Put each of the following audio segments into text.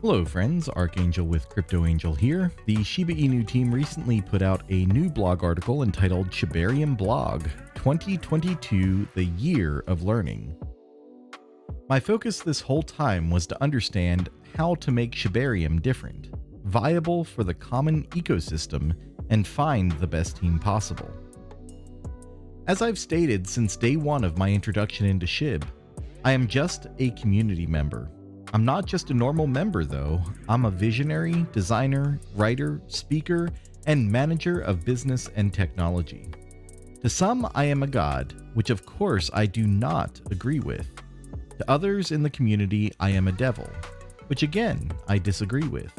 Hello friends, Archangel with CryptoAngel here. The Shiba Inu team recently put out a new blog article entitled Shibarium Blog 2022 The Year of Learning. My focus this whole time was to understand how to make Shibarium different, viable for the common ecosystem, and find the best team possible. As I've stated since day one of my introduction into SHIB, I am just a community member. I'm not just a normal member though, I'm a visionary, designer, writer, speaker, and manager of business and technology. To some, I am a god, which of course I do not agree with. To others in the community, I am a devil, which again, I disagree with.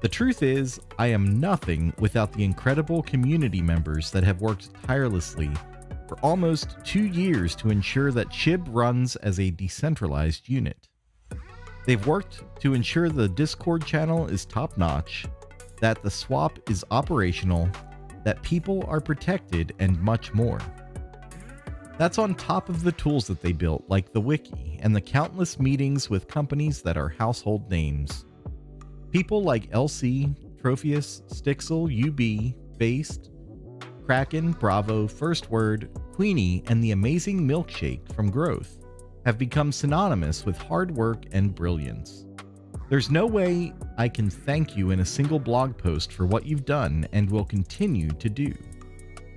The truth is, I am nothing without the incredible community members that have worked tirelessly for almost 2 years to ensure that SHIB runs as a decentralized unit. They've worked to ensure the Discord channel is top-notch, that the swap is operational, that people are protected, and much more. That's on top of the tools that they built, like the wiki and the countless meetings with companies that are household names. People like LC, Tropheus, Stixel, UB, Based, Kraken, Bravo, First Word, Queenie, and the amazing Milkshake from Growth have become synonymous with hard work and brilliance. There's no way I can thank you in a single blog post for what you've done and will continue to do.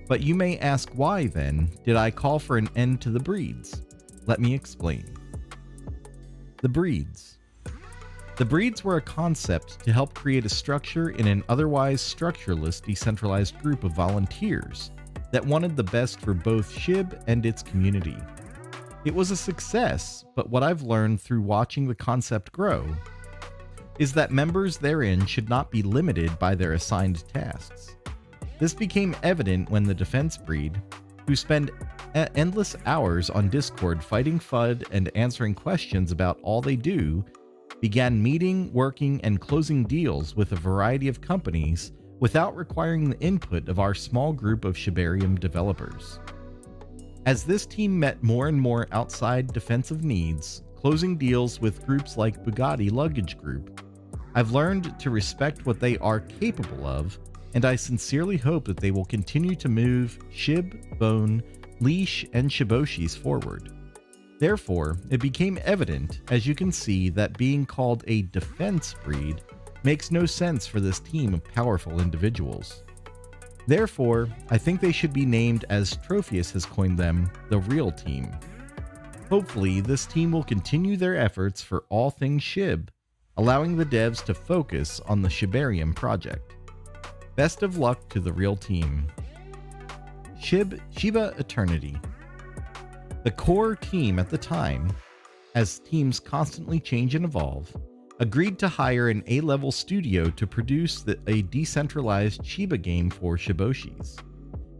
But you may ask, why then did I call for an end to the breeds? Let me explain. The breeds. The breeds were a concept to help create a structure in an otherwise structureless decentralized group of volunteers that wanted the best for both SHIB and its community. It was a success, but what I've learned through watching the concept grow is that members therein should not be limited by their assigned tasks. This became evident when the defense breed, who spend endless hours on Discord fighting FUD and answering questions about all they do, began meeting, working, and closing deals with a variety of companies without requiring the input of our small group of Shibarium developers. As this team met more and more outside defensive needs, closing deals with groups like Bugatti Luggage Group, I've learned to respect what they are capable of, and I sincerely hope that they will continue to move SHIB, Bone, Leash, and Shytoshis forward. Therefore, it became evident, as you can see, that being called a defense breed makes no sense for this team of powerful individuals. Therefore, I think they should be named, as Tropheus has coined them, the real team. Hopefully, this team will continue their efforts for all things SHIB, allowing the devs to focus on the Shibarium project. Best of luck to the real team. Shiba Eternity. The core team at the time, as teams constantly change and evolve, agreed to hire an A-level studio to produce a decentralized Shiba game for Shytoshis,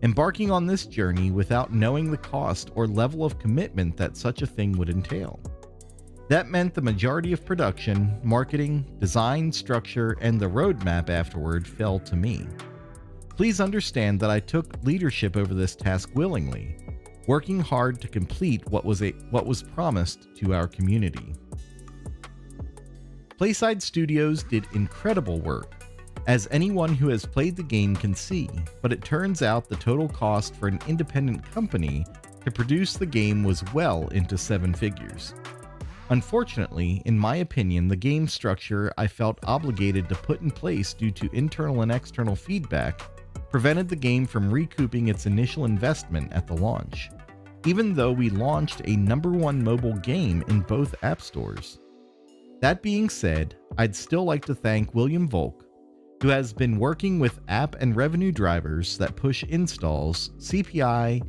embarking on this journey without knowing the cost or level of commitment that such a thing would entail. That meant the majority of production, marketing, design, structure, and the roadmap afterward fell to me. Please understand that I took leadership over this task willingly, working hard to complete what was promised to our community. Playside Studios did incredible work, as anyone who has played the game can see, but it turns out the total cost for an independent company to produce the game was well into 7 figures. Unfortunately, in my opinion, the game structure I felt obligated to put in place due to internal and external feedback prevented the game from recouping its initial investment at the launch, even though we launched a #1 mobile game in both app stores. That being said, I'd still like to thank William Volk, who has been working with app and revenue drivers that push installs, CPI,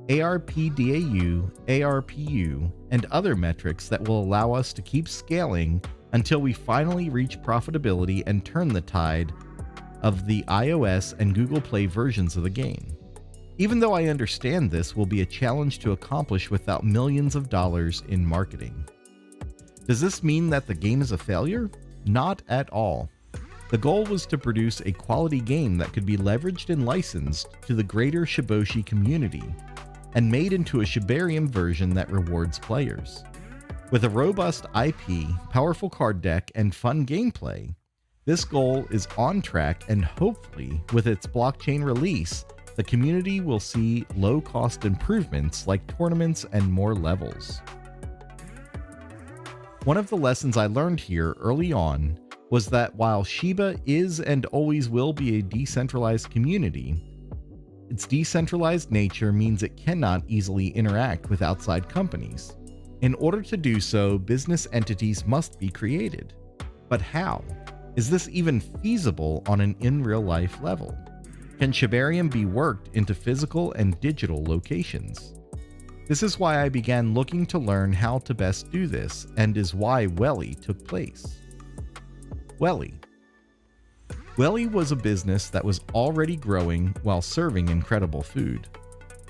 ARPDAU, ARPU, and other metrics that will allow us to keep scaling until we finally reach profitability and turn the tide of the iOS and Google Play versions of the game. Even though I understand this will be a challenge to accomplish without millions of dollars in marketing. Does this mean that the game is a failure? Not at all. The goal was to produce a quality game that could be leveraged and licensed to the greater Shytoshi community, and made into a Shibarium version that rewards players. With a robust IP, powerful card deck, and fun gameplay, this goal is on track, and hopefully, with its blockchain release, the community will see low-cost improvements like tournaments and more levels. One of the lessons I learned here early on was that while Shiba is and always will be a decentralized community, its decentralized nature means it cannot easily interact with outside companies. In order to do so, business entities must be created. But how? Is this even feasible on an in-real-life level? Can Shibarium be worked into physical and digital locations? This is why I began looking to learn how to best do this, and is why Welly took place. Welly. Welly was a business that was already growing while serving incredible food.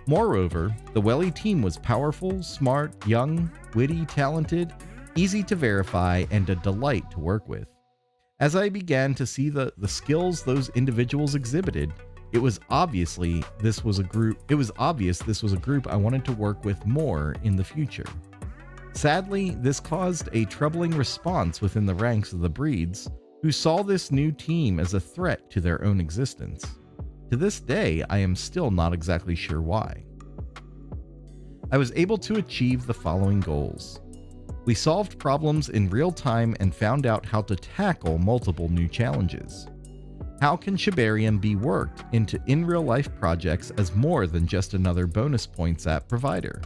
Moreover, the Welly team was powerful, smart, young, witty, talented, easy to verify, and a delight to work with. As I began to see the skills those individuals exhibited, it was obvious this was a group I wanted to work with more in the future. Sadly, this caused a troubling response within the ranks of the breeds, who saw this new team as a threat to their own existence. To this day, I am still not exactly sure why. I was able to achieve the following goals. We solved problems in real time and found out how to tackle multiple new challenges. How can Shibarium be worked into in-real-life projects as more than just another bonus points app provider?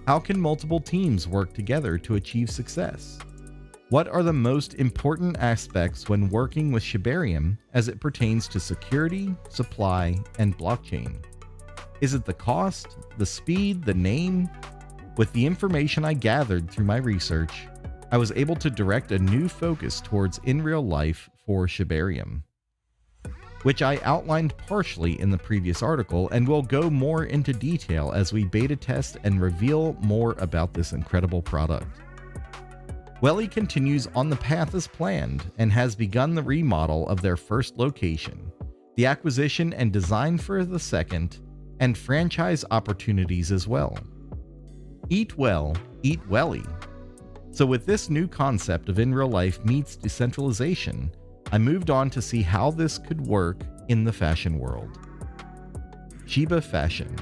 How can multiple teams work together to achieve success? What are the most important aspects when working with Shibarium as it pertains to security, supply, and blockchain? Is it the cost, the speed, the name? With the information I gathered through my research, I was able to direct a new focus towards in real life for Shibarium, which I outlined partially in the previous article and will go more into detail as we beta test and reveal more about this incredible product. Welly continues on the path as planned and has begun the remodel of their first location, the acquisition and design for the second, and franchise opportunities as well. Eat well, eat Welly. So with this new concept of in real life meets decentralization, I moved on to see how this could work in the fashion world. Shiba Fashion.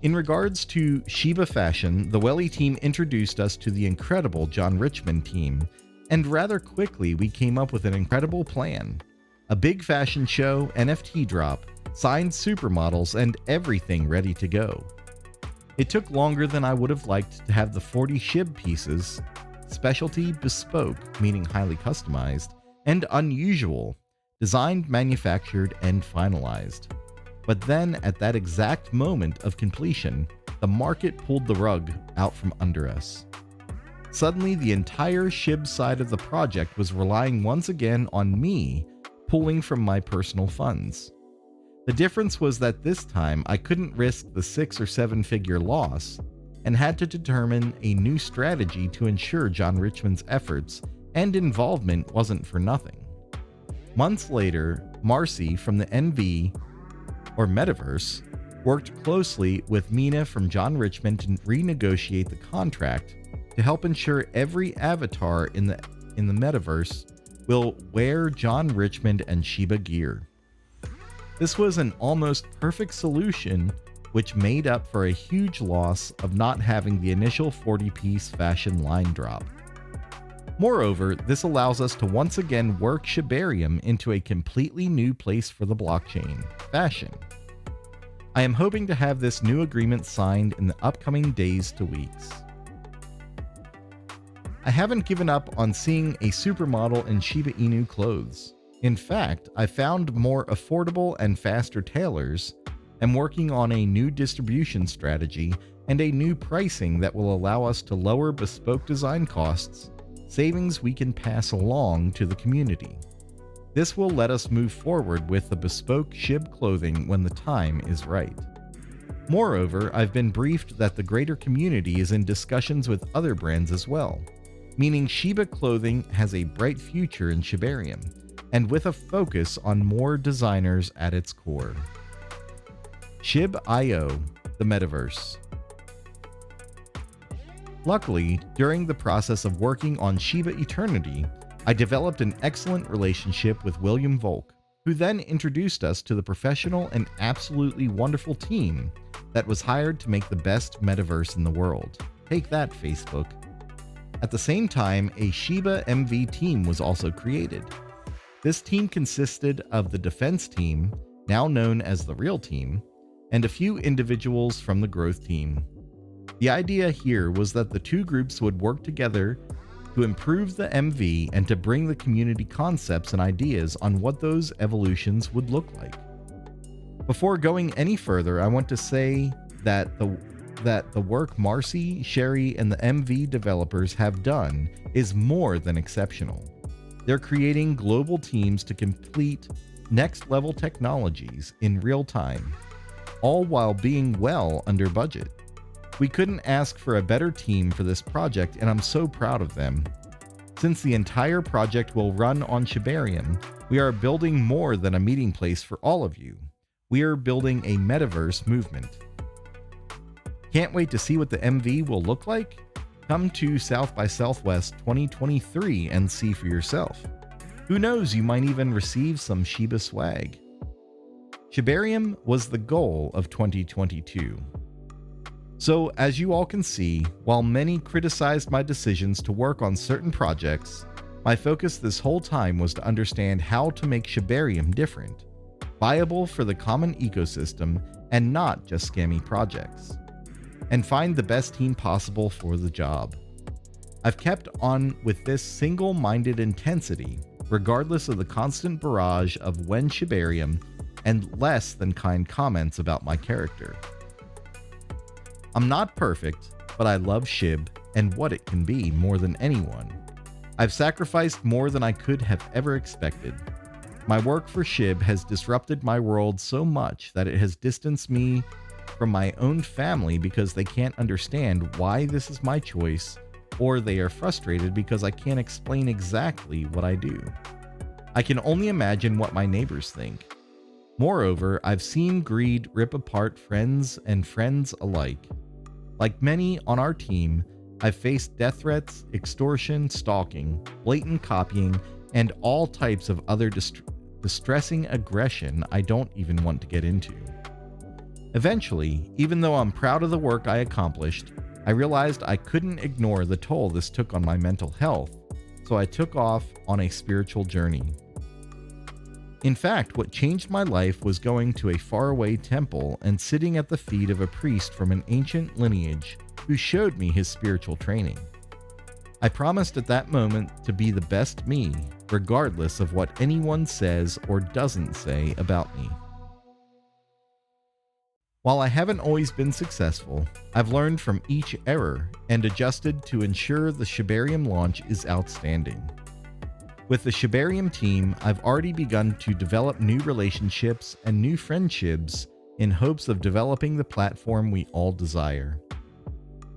In regards to Shiba Fashion, the Welly team introduced us to the incredible Richmond team, and rather quickly we came up with an incredible plan. A big fashion show, NFT drop, signed supermodels, and everything ready to go. It took longer than I would have liked to have the 40 SHIB pieces, specialty, bespoke, meaning highly customized, and unusual, designed, manufactured, and finalized. But then, at that exact moment of completion, the market pulled the rug out from under us. Suddenly, the entire SHIB side of the project was relying once again on me, pulling from my personal funds. The difference was that this time I couldn't risk the 6 or 7 figure loss, and had to determine a new strategy to ensure Richmond's efforts and involvement wasn't for nothing. Months later, Marcy from the NV, or Metaverse, worked closely with Mina from Richmond to renegotiate the contract to help ensure every avatar in the Metaverse will wear Richmond and Shiba gear. This was an almost perfect solution, which made up for a huge loss of not having the initial 40-piece fashion line drop. Moreover, this allows us to once again work Shibarium into a completely new place for the blockchain, fashion. I am hoping to have this new agreement signed in the upcoming days to weeks. I haven't given up on seeing a supermodel in Shiba Inu clothes. In fact, I found more affordable and faster tailors, am working on a new distribution strategy and a new pricing that will allow us to lower bespoke design costs, savings we can pass along to the community. This will let us move forward with the bespoke SHIB clothing when the time is right. Moreover, I've been briefed that the greater community is in discussions with other brands as well, meaning Shiba clothing has a bright future in Shibarium, and with a focus on more designers at its core. SHIB.io, the Metaverse. Luckily, during the process of working on Shiba Eternity, I developed an excellent relationship with William Volk, who then introduced us to the professional and absolutely wonderful team that was hired to make the best metaverse in the world. Take that, Facebook. At the same time, a Shiba MV team was also created. This team consisted of the defense team, now known as the Real Team, and a few individuals from the growth team. The idea here was that the two groups would work together to improve the MV and to bring the community concepts and ideas on what those evolutions would look like. Before going any further, I want to say that the work Marcy, Sherry, and the MV developers have done is more than exceptional. They're creating global teams to complete next-level technologies in real time, all while being well under budget. We couldn't ask for a better team for this project, and I'm so proud of them. Since the entire project will run on Shibarium, we are building more than a meeting place for all of you. We are building a metaverse movement. Can't wait to see what the MV will look like? Come to South by Southwest 2023 and see for yourself. Who knows, you might even receive some Shiba swag. Shibarium was the goal of 2022. So, as you all can see, while many criticized my decisions to work on certain projects, my focus this whole time was to understand how to make Shibarium different, viable for the common ecosystem, and not just scammy projects, and find the best team possible for the job. I've kept on with this single-minded intensity, regardless of the constant barrage of when Shibarium and less than kind comments about my character. I'm not perfect, but I love SHIB and what it can be more than anyone. I've sacrificed more than I could have ever expected. My work for SHIB has disrupted my world so much that it has distanced me from my own family because they can't understand why this is my choice, or they are frustrated because I can't explain exactly what I do. I can only imagine what my neighbors think. Moreover, I've seen greed rip apart friends and friends alike. Like many on our team, I've faced death threats, extortion, stalking, blatant copying, and all types of other distressing aggression I don't even want to get into. Eventually, even though I'm proud of the work I accomplished, I realized I couldn't ignore the toll this took on my mental health, so I took off on a spiritual journey. In fact, what changed my life was going to a faraway temple and sitting at the feet of a priest from an ancient lineage who showed me his spiritual training. I promised at that moment to be the best me, regardless of what anyone says or doesn't say about me. While I haven't always been successful, I've learned from each error and adjusted to ensure the Shibarium launch is outstanding. With the Shibarium team, I've already begun to develop new relationships and new friendships in hopes of developing the platform we all desire.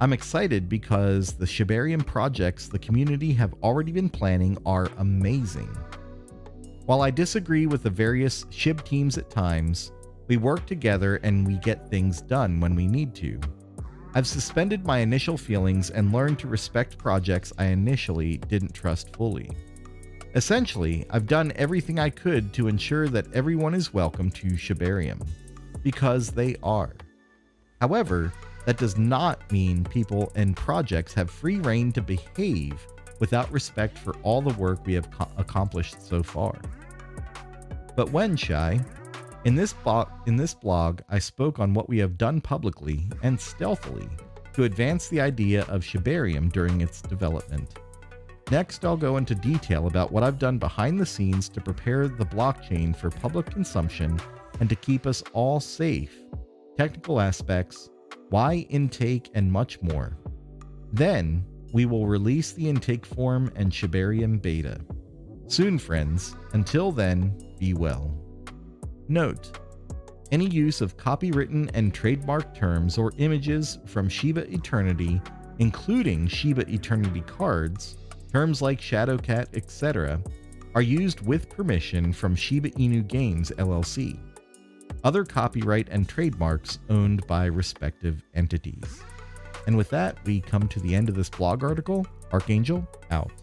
I'm excited because the Shibarium projects the community have already been planning are amazing. While I disagree with the various SHIB teams at times, we work together and we get things done when we need to. I've suspended my initial feelings and learned to respect projects I initially didn't trust fully. Essentially, I've done everything I could to ensure that everyone is welcome to Shibarium, because they are. However, that does not mean people and projects have free rein to behave without respect for all the work we have accomplished so far. But when, Shy? In this blog, I spoke on what we have done publicly and stealthily to advance the idea of Shibarium during its development. Next, I'll go into detail about what I've done behind the scenes to prepare the blockchain for public consumption and to keep us all safe, technical aspects, why intake, and much more. Then, we will release the intake form and Shibarium beta. Soon, friends. Until then, be well. Note: any use of copywritten and trademark terms or images from Shiba Eternity, including Shiba Eternity cards, terms like Shadowcat, etc., are used with permission from Shiba Inu Games LLC. Other copyright and trademarks owned by respective entities. And with that, we come to the end of this blog article. Archangel out.